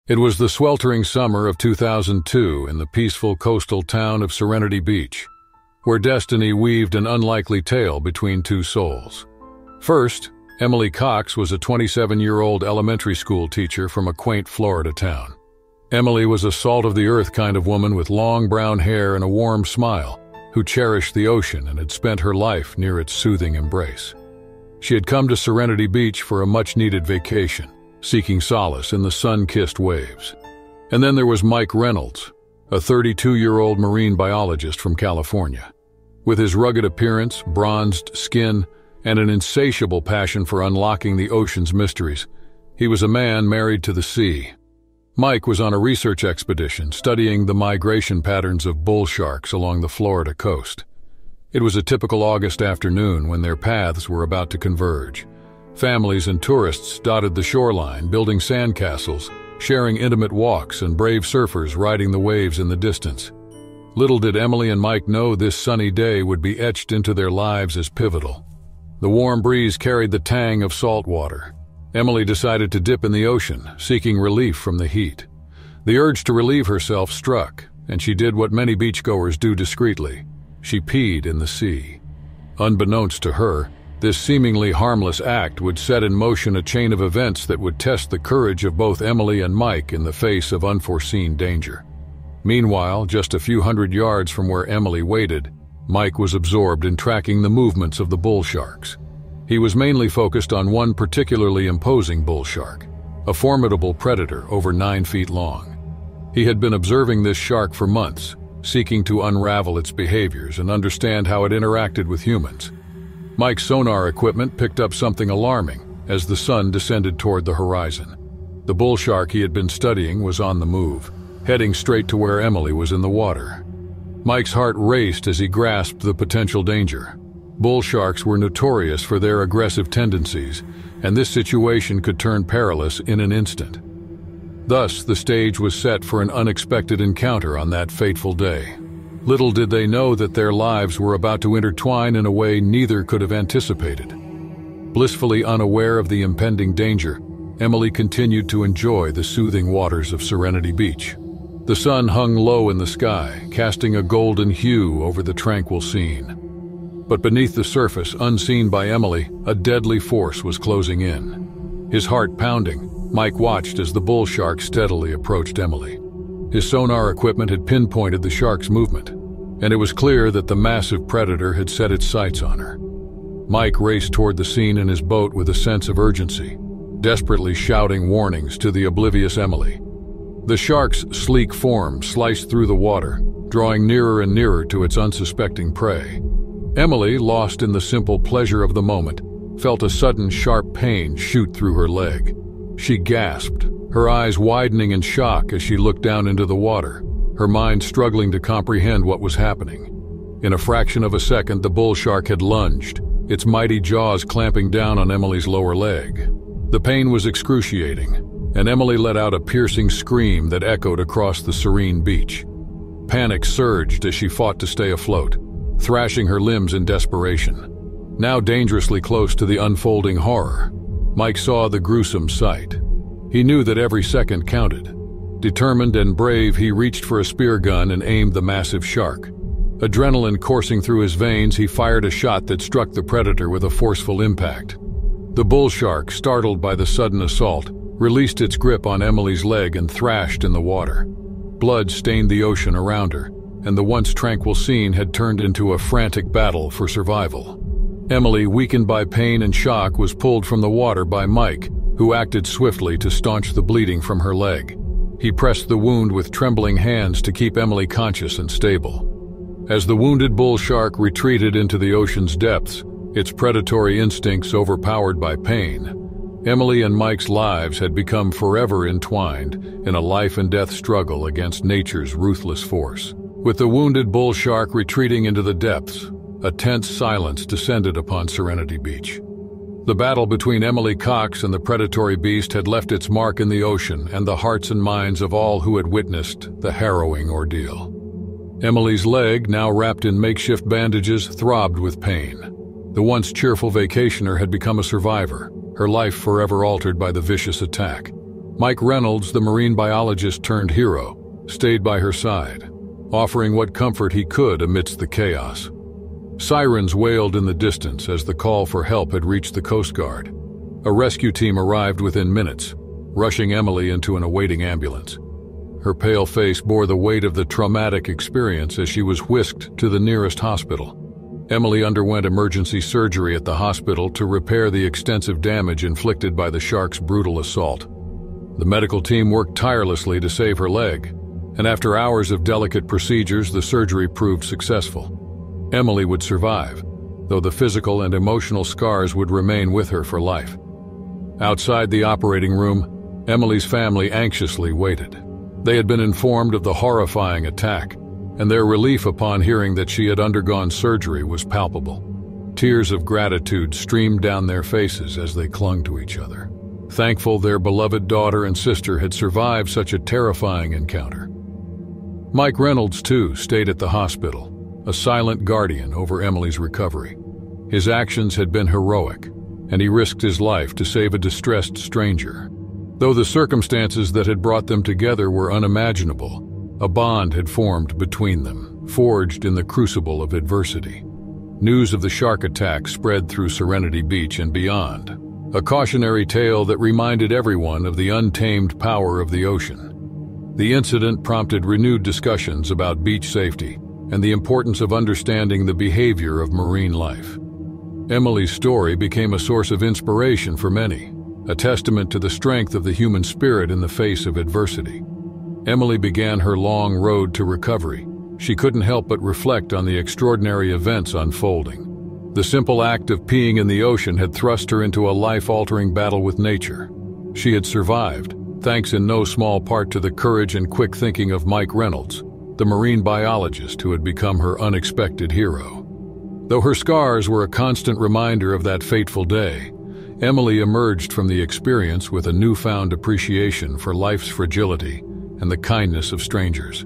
It was the sweltering summer of 2002 in the peaceful coastal town of Serenity Beach, where destiny weaved an unlikely tale between two souls. First, Emily Cox was a 27-year-old elementary school teacher from a quaint Florida town. Emily was a salt-of-the-earth kind of woman with long brown hair and a warm smile, who cherished the ocean and had spent her life near its soothing embrace. She had come to Serenity Beach for a much-needed vacation, seeking solace in the sun-kissed waves. And then there was Mike Reynolds, a 32-year-old marine biologist from California. With his rugged appearance, bronzed skin, and an insatiable passion for unlocking the ocean's mysteries, he was a man married to the sea. Mike was on a research expedition studying the migration patterns of bull sharks along the Florida coast. It was a typical August afternoon when their paths were about to converge. Families and tourists dotted the shoreline, building sandcastles, sharing intimate walks, and brave surfers riding the waves in the distance. Little did Emily and Mike know this sunny day would be etched into their lives as pivotal. The warm breeze carried the tang of salt water. Emily decided to dip in the ocean, seeking relief from the heat. The urge to relieve herself struck, and she did what many beachgoers do discreetly. She peed in the sea. Unbeknownst to her, this seemingly harmless act would set in motion a chain of events that would test the courage of both Emily and Mike in the face of unforeseen danger. Meanwhile, just a few hundred yards from where Emily waited, Mike was absorbed in tracking the movements of the bull sharks. He was mainly focused on one particularly imposing bull shark, a formidable predator over 9 feet long. He had been observing this shark for months, seeking to unravel its behaviors and understand how it interacted with humans. Mike's sonar equipment picked up something alarming as the sun descended toward the horizon. The bull shark he had been studying was on the move, heading straight to where Emily was in the water. Mike's heart raced as he grasped the potential danger. Bull sharks were notorious for their aggressive tendencies, and this situation could turn perilous in an instant. Thus, the stage was set for an unexpected encounter on that fateful day. Little did they know that their lives were about to intertwine in a way neither could have anticipated. Blissfully unaware of the impending danger, Emily continued to enjoy the soothing waters of Serenity Beach. The sun hung low in the sky, casting a golden hue over the tranquil scene. But beneath the surface, unseen by Emily, a deadly force was closing in. His heart pounding, Mike watched as the bull shark steadily approached Emily. His sonar equipment had pinpointed the shark's movement, and it was clear that the massive predator had set its sights on her. Mike raced toward the scene in his boat with a sense of urgency, desperately shouting warnings to the oblivious Emily. The shark's sleek form sliced through the water, drawing nearer and nearer to its unsuspecting prey. Emily, lost in the simple pleasure of the moment, felt a sudden sharp pain shoot through her leg. She gasped, her eyes widening in shock as she looked down into the water, her mind struggling to comprehend what was happening. In a fraction of a second, the bull shark had lunged, its mighty jaws clamping down on Emily's lower leg. The pain was excruciating, and Emily let out a piercing scream that echoed across the serene beach. Panic surged as she fought to stay afloat, thrashing her limbs in desperation. Now dangerously close to the unfolding horror, Mike saw the gruesome sight. He knew that every second counted. Determined and brave, he reached for a spear gun and aimed the massive shark. Adrenaline coursing through his veins, he fired a shot that struck the predator with a forceful impact. The bull shark, startled by the sudden assault, released its grip on Emily's leg and thrashed in the water. Blood stained the ocean around her, and the once tranquil scene had turned into a frantic battle for survival. Emily, weakened by pain and shock, was pulled from the water by Mike, who acted swiftly to staunch the bleeding from her leg. He pressed the wound with trembling hands to keep Emily conscious and stable. As the wounded bull shark retreated into the ocean's depths, its predatory instincts overpowered by pain, Emily and Mike's lives had become forever entwined in a life-and-death struggle against nature's ruthless force. With the wounded bull shark retreating into the depths, a tense silence descended upon Serenity Beach. The battle between Emily Cox and the predatory beast had left its mark in the ocean and the hearts and minds of all who had witnessed the harrowing ordeal. Emily's leg, now wrapped in makeshift bandages, throbbed with pain. The once cheerful vacationer had become a survivor, her life forever altered by the vicious attack. Mike Reynolds, the marine biologist turned hero, stayed by her side, offering what comfort he could amidst the chaos. Sirens wailed in the distance as the call for help had reached the Coast Guard. A rescue team arrived within minutes, rushing Emily into an awaiting ambulance. Her pale face bore the weight of the traumatic experience as she was whisked to the nearest hospital. Emily underwent emergency surgery at the hospital to repair the extensive damage inflicted by the shark's brutal assault. The medical team worked tirelessly to save her leg, and after hours of delicate procedures, the surgery proved successful. Emily would survive, though the physical and emotional scars would remain with her for life. Outside the operating room, Emily's family anxiously waited. They had been informed of the horrifying attack, and their relief upon hearing that she had undergone surgery was palpable. Tears of gratitude streamed down their faces as they clung to each other, thankful their beloved daughter and sister had survived such a terrifying encounter. Mike Reynolds, too, stayed at the hospital, a silent guardian over Emily's recovery. His actions had been heroic, and he risked his life to save a distressed stranger. Though the circumstances that had brought them together were unimaginable, a bond had formed between them, forged in the crucible of adversity. News of the shark attack spread through Serenity Beach and beyond, a cautionary tale that reminded everyone of the untamed power of the ocean. The incident prompted renewed discussions about beach safety and the importance of understanding the behavior of marine life. Emily's story became a source of inspiration for many, a testament to the strength of the human spirit in the face of adversity. Emily began her long road to recovery. She couldn't help but reflect on the extraordinary events unfolding. The simple act of peeing in the ocean had thrust her into a life-altering battle with nature. She had survived, thanks in no small part to the courage and quick thinking of Mike Reynolds, the marine biologist who had become her unexpected hero. Though her scars were a constant reminder of that fateful day, Emily emerged from the experience with a newfound appreciation for life's fragility and the kindness of strangers.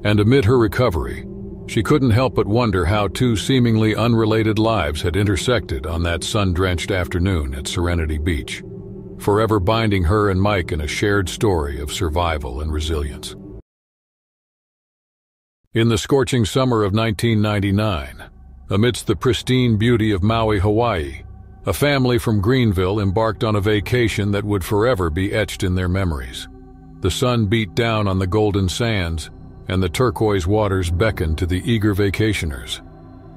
And amid her recovery, she couldn't help but wonder how two seemingly unrelated lives had intersected on that sun-drenched afternoon at Serenity Beach, forever binding her and Mike in a shared story of survival and resilience. In the scorching summer of 1999, amidst the pristine beauty of Maui, Hawaii, a family from Greenville embarked on a vacation that would forever be etched in their memories. The sun beat down on the golden sands, and the turquoise waters beckoned to the eager vacationers.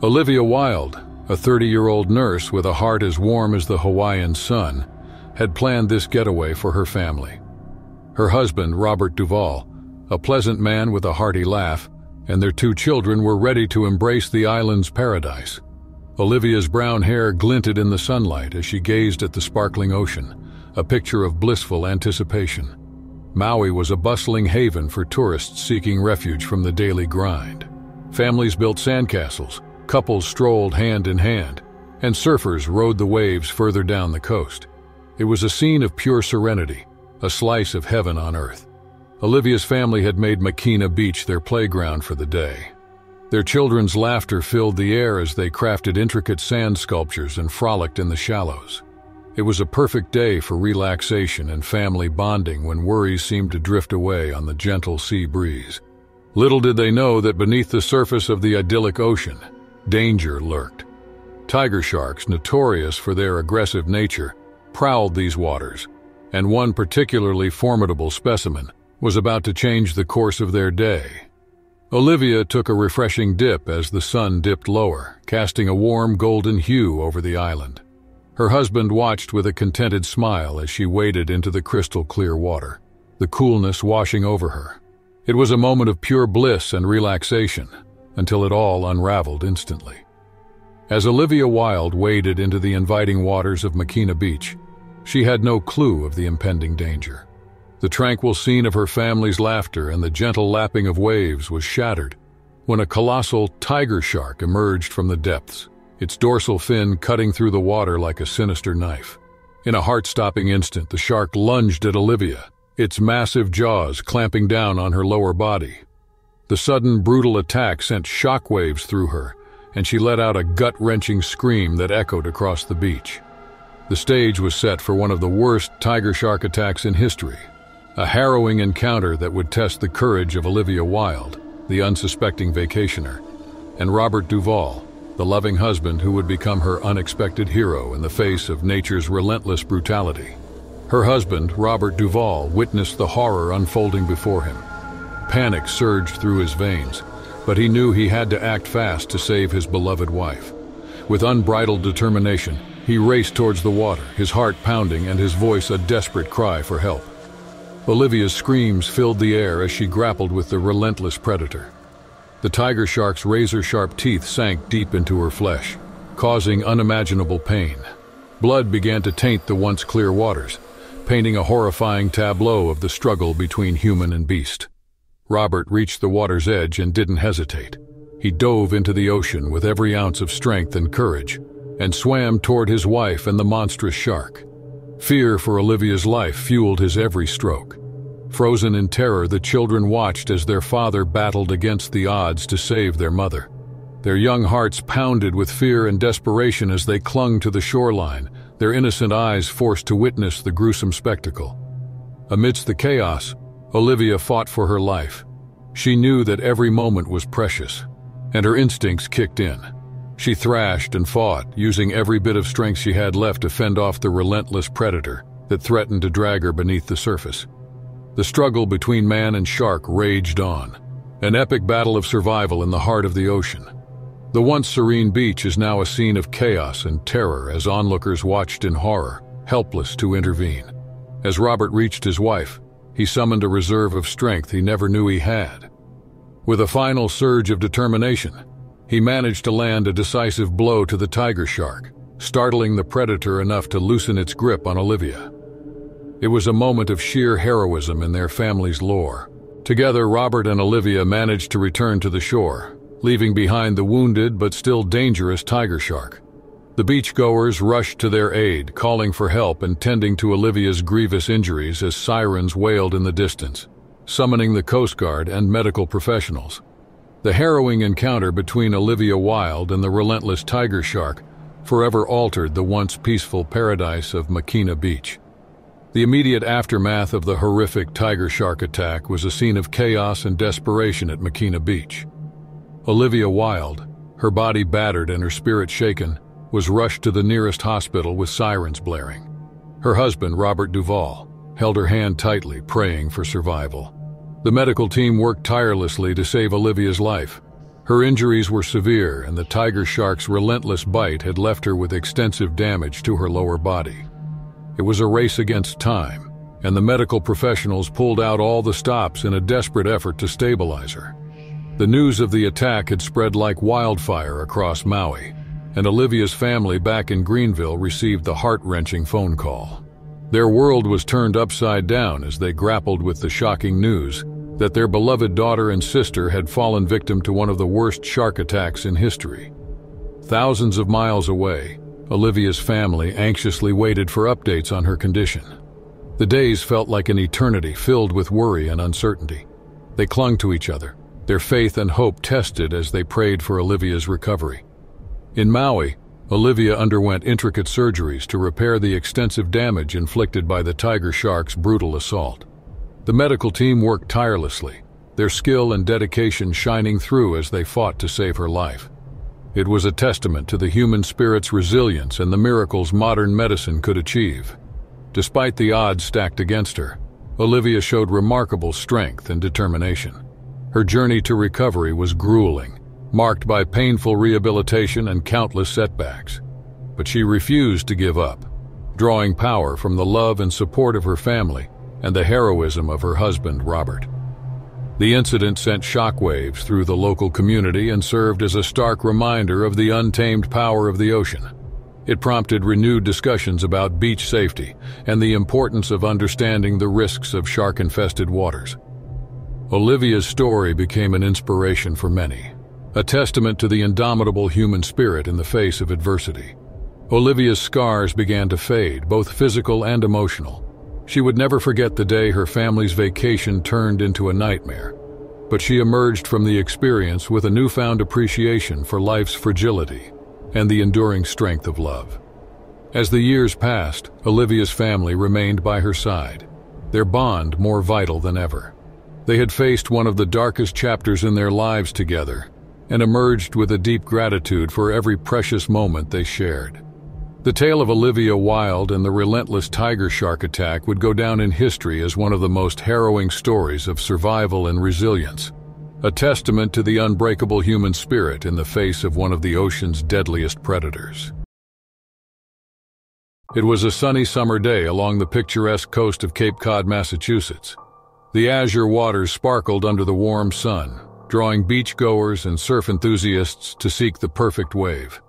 Olivia Wilde, a 30-year-old nurse with a heart as warm as the Hawaiian sun, had planned this getaway for her family. Her husband, Robert Duvall, a pleasant man with a hearty laugh, and their two children were ready to embrace the island's paradise. Olivia's brown hair glinted in the sunlight as she gazed at the sparkling ocean, a picture of blissful anticipation. Maui was a bustling haven for tourists seeking refuge from the daily grind. Families built sandcastles, couples strolled hand in hand, and surfers rode the waves further down the coast. It was a scene of pure serenity, a slice of heaven on earth. Olivia's family had made Makina Beach their playground for the day. Their children's laughter filled the air as they crafted intricate sand sculptures and frolicked in the shallows. It was a perfect day for relaxation and family bonding when worries seemed to drift away on the gentle sea breeze. Little did they know that beneath the surface of the idyllic ocean, danger lurked. Tiger sharks, notorious for their aggressive nature, prowled these waters, and one particularly formidable specimen was about to change the course of their day. Olivia took a refreshing dip as the sun dipped lower, casting a warm golden hue over the island. Her husband watched with a contented smile as she waded into the crystal-clear water, the coolness washing over her. It was a moment of pure bliss and relaxation, until it all unraveled instantly. As Olivia Wilde waded into the inviting waters of Makina Beach, she had no clue of the impending danger. The tranquil scene of her family's laughter and the gentle lapping of waves was shattered when a colossal tiger shark emerged from the depths, its dorsal fin cutting through the water like a sinister knife. In a heart-stopping instant, the shark lunged at Olivia, its massive jaws clamping down on her lower body. The sudden, brutal attack sent shockwaves through her, and she let out a gut-wrenching scream that echoed across the beach. The stage was set for one of the worst tiger shark attacks in history, A harrowing encounter that would test the courage of Olivia Wilde, the unsuspecting vacationer, and Robert Duvall, the loving husband who would become her unexpected hero in the face of nature's relentless brutality. Her husband, Robert Duvall, witnessed the horror unfolding before him. Panic surged through his veins, but he knew he had to act fast to save his beloved wife. With unbridled determination, he raced towards the water, his heart pounding and his voice a desperate cry for help. Olivia's screams filled the air as she grappled with the relentless predator. The tiger shark's razor-sharp teeth sank deep into her flesh, causing unimaginable pain. Blood began to taint the once clear waters, painting a horrifying tableau of the struggle between human and beast. Robert reached the water's edge and didn't hesitate. He dove into the ocean with every ounce of strength and courage, and swam toward his wife and the monstrous shark. Fear for Olivia's life fueled his every stroke. Frozen in terror, the children watched as their father battled against the odds to save their mother. Their young hearts pounded with fear and desperation as they clung to the shoreline, their innocent eyes forced to witness the gruesome spectacle. Amidst the chaos, Olivia fought for her life. She knew that every moment was precious, and her instincts kicked in. She thrashed and fought, using every bit of strength she had left to fend off the relentless predator that threatened to drag her beneath the surface. The struggle between man and shark raged on, an epic battle of survival in the heart of the ocean. The once serene beach is now a scene of chaos and terror as onlookers watched in horror, helpless to intervene. As Robert reached his wife, he summoned a reserve of strength he never knew he had. With a final surge of determination, he managed to land a decisive blow to the tiger shark, startling the predator enough to loosen its grip on Olivia. It was a moment of sheer heroism in their family's lore. Together, Robert and Olivia managed to return to the shore, leaving behind the wounded but still dangerous tiger shark. The beachgoers rushed to their aid, calling for help and tending to Olivia's grievous injuries as sirens wailed in the distance, summoning the Coast Guard and medical professionals. The harrowing encounter between Olivia Wilde and the relentless tiger shark forever altered the once peaceful paradise of Makina Beach. The immediate aftermath of the horrific tiger shark attack was a scene of chaos and desperation at Makina Beach. Olivia Wilde, her body battered and her spirit shaken, was rushed to the nearest hospital with sirens blaring. Her husband, Robert Duvall, held her hand tightly, praying for survival. The medical team worked tirelessly to save Olivia's life. Her injuries were severe, and the tiger shark's relentless bite had left her with extensive damage to her lower body. It was a race against time, and the medical professionals pulled out all the stops in a desperate effort to stabilize her. The news of the attack had spread like wildfire across Maui, and Olivia's family back in Greenville received the heart-wrenching phone call. Their world was turned upside down as they grappled with the shocking news that their beloved daughter and sister had fallen victim to one of the worst shark attacks in history. Thousands of miles away, Olivia's family anxiously waited for updates on her condition. The days felt like an eternity filled with worry and uncertainty. They clung to each other, their faith and hope tested as they prayed for Olivia's recovery. In Maui, Olivia underwent intricate surgeries to repair the extensive damage inflicted by the tiger shark's brutal assault. The medical team worked tirelessly, their skill and dedication shining through as they fought to save her life. It was a testament to the human spirit's resilience and the miracles modern medicine could achieve. Despite the odds stacked against her, Olivia showed remarkable strength and determination. Her journey to recovery was grueling, marked by painful rehabilitation and countless setbacks. But she refused to give up, drawing power from the love and support of her family and the heroism of her husband, Robert. The incident sent shockwaves through the local community and served as a stark reminder of the untamed power of the ocean. It prompted renewed discussions about beach safety and the importance of understanding the risks of shark-infested waters. Olivia's story became an inspiration for many, a testament to the indomitable human spirit in the face of adversity. Olivia's scars began to fade, both physical and emotional. She would never forget the day her family's vacation turned into a nightmare, but she emerged from the experience with a newfound appreciation for life's fragility and the enduring strength of love. As the years passed, Olivia's family remained by her side. their bond more vital than ever. They had faced one of the darkest chapters in their lives together and emerged with a deep gratitude for every precious moment they shared. The tale of Olivia Wilde and the relentless tiger shark attack would go down in history as one of the most harrowing stories of survival and resilience, a testament to the unbreakable human spirit in the face of one of the ocean's deadliest predators. It was a sunny summer day along the picturesque coast of Cape Cod, Massachusetts. The azure waters sparkled under the warm sun, drawing beachgoers and surf enthusiasts to seek the perfect wave.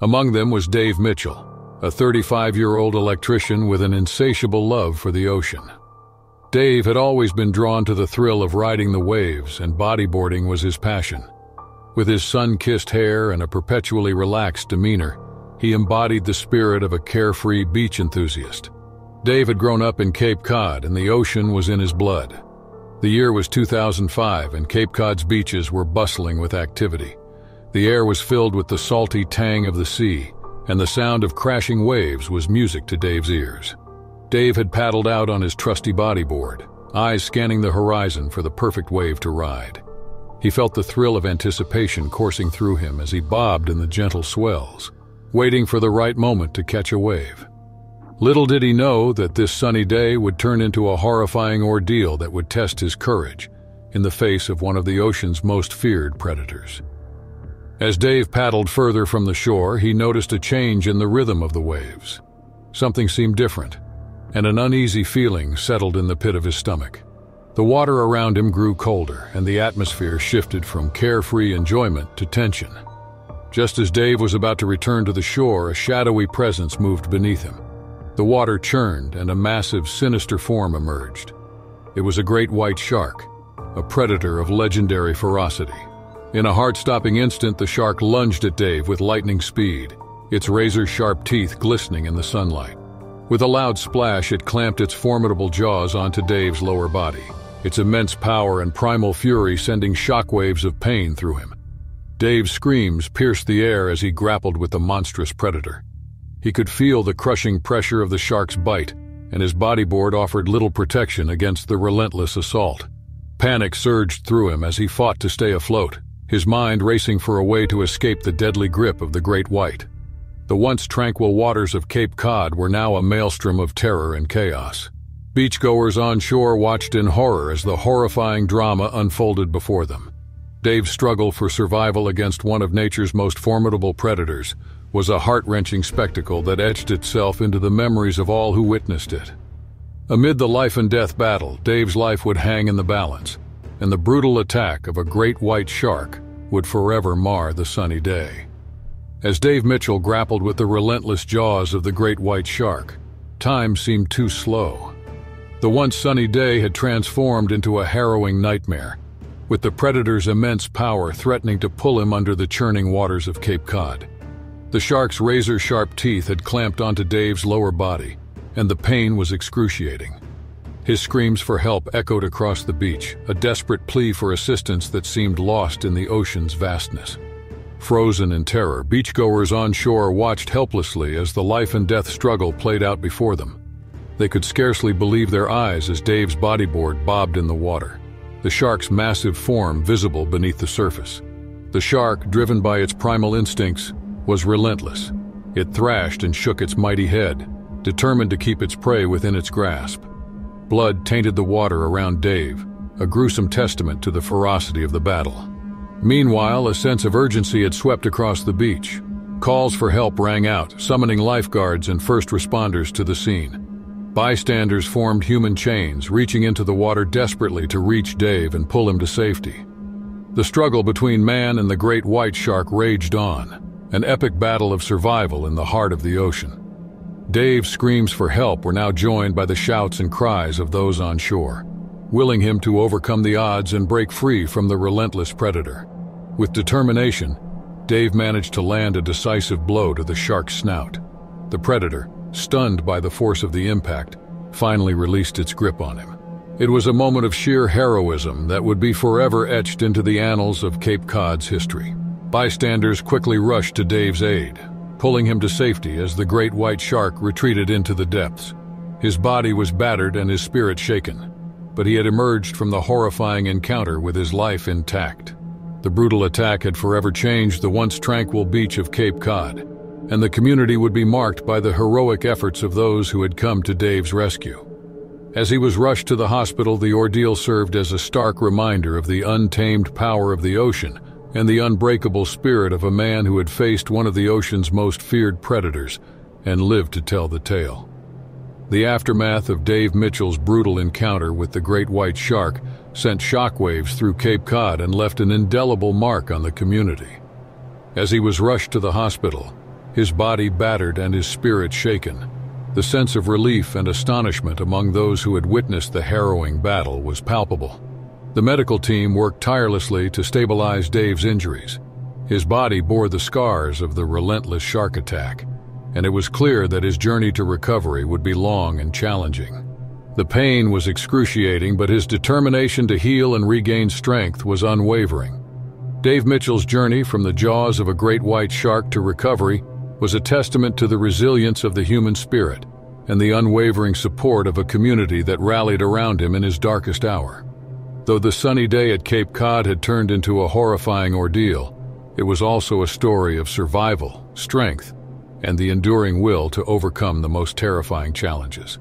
Among them was Dave Mitchell, a 35-year-old electrician with an insatiable love for the ocean. Dave had always been drawn to the thrill of riding the waves, and bodyboarding was his passion. With his sun-kissed hair and a perpetually relaxed demeanor, he embodied the spirit of a carefree beach enthusiast. Dave had grown up in Cape Cod, and the ocean was in his blood. The year was 2005, and Cape Cod's beaches were bustling with activity. The air was filled with the salty tang of the sea, and the sound of crashing waves was music to Dave's ears. Dave had paddled out on his trusty bodyboard, eyes scanning the horizon for the perfect wave to ride. He felt the thrill of anticipation coursing through him as he bobbed in the gentle swells, waiting for the right moment to catch a wave. Little did he know that this sunny day would turn into a horrifying ordeal that would test his courage in the face of one of the ocean's most feared predators. As Dave paddled further from the shore, he noticed a change in the rhythm of the waves. Something seemed different, and an uneasy feeling settled in the pit of his stomach. The water around him grew colder, and the atmosphere shifted from carefree enjoyment to tension. Just as Dave was about to return to the shore, a shadowy presence moved beneath him. The water churned, and a massive, sinister form emerged. It was a great white shark, a predator of legendary ferocity. In a heart-stopping instant, the shark lunged at Dave with lightning speed, its razor-sharp teeth glistening in the sunlight. With a loud splash, it clamped its formidable jaws onto Dave's lower body, its immense power and primal fury sending shockwaves of pain through him. Dave's screams pierced the air as he grappled with the monstrous predator. He could feel the crushing pressure of the shark's bite, and his bodyboard offered little protection against the relentless assault. Panic surged through him as he fought to stay afloat, his mind racing for a way to escape the deadly grip of the great white. The once tranquil waters of Cape Cod were now a maelstrom of terror and chaos. Beachgoers on shore watched in horror as the horrifying drama unfolded before them. Dave's struggle for survival against one of nature's most formidable predators was a heart-wrenching spectacle that etched itself into the memories of all who witnessed it. Amid the life-and-death battle, Dave's life would hang in the balance, and the brutal attack of a great white shark would forever mar the sunny day. As Dave Mitchell grappled with the relentless jaws of the great white shark, time seemed too slow. The once sunny day had transformed into a harrowing nightmare, with the predator's immense power threatening to pull him under the churning waters of Cape Cod. The shark's razor-sharp teeth had clamped onto Dave's lower body, and the pain was excruciating. His screams for help echoed across the beach, a desperate plea for assistance that seemed lost in the ocean's vastness. Frozen in terror, beachgoers on shore watched helplessly as the life-and-death struggle played out before them. They could scarcely believe their eyes as Dave's bodyboard bobbed in the water, the shark's massive form visible beneath the surface. The shark, driven by its primal instincts, was relentless. It thrashed and shook its mighty head, determined to keep its prey within its grasp. Blood tainted the water around Dave, a gruesome testament to the ferocity of the battle. Meanwhile, a sense of urgency had swept across the beach. Calls for help rang out, summoning lifeguards and first responders to the scene. Bystanders formed human chains, reaching into the water desperately to reach Dave and pull him to safety. The struggle between man and the great white shark raged on, an epic battle of survival in the heart of the ocean. Dave's screams for help were now joined by the shouts and cries of those on shore, willing him to overcome the odds and break free from the relentless predator. With determination, Dave managed to land a decisive blow to the shark's snout. The predator, stunned by the force of the impact, finally released its grip on him. It was a moment of sheer heroism that would be forever etched into the annals of Cape Cod's history. Bystanders quickly rushed to Dave's aid, pulling him to safety as the great white shark retreated into the depths. His body was battered and his spirit shaken, but he had emerged from the horrifying encounter with his life intact. The brutal attack had forever changed the once tranquil beach of Cape Cod, and the community would be marked by the heroic efforts of those who had come to Dave's rescue. As he was rushed to the hospital, the ordeal served as a stark reminder of the untamed power of the ocean and the unbreakable spirit of a man who had faced one of the ocean's most feared predators and lived to tell the tale. The aftermath of Dave Mitchell's brutal encounter with the great white shark sent shockwaves through Cape Cod and left an indelible mark on the community. As he was rushed to the hospital, his body battered and his spirit shaken, the sense of relief and astonishment among those who had witnessed the harrowing battle was palpable. The medical team worked tirelessly to stabilize Dave's injuries. His body bore the scars of the relentless shark attack, and it was clear that his journey to recovery would be long and challenging. The pain was excruciating, but his determination to heal and regain strength was unwavering. Dave Mitchell's journey from the jaws of a great white shark to recovery was a testament to the resilience of the human spirit and the unwavering support of a community that rallied around him in his darkest hour. Though the sunny day at Cape Cod had turned into a horrifying ordeal, it was also a story of survival, strength, and the enduring will to overcome the most terrifying challenges.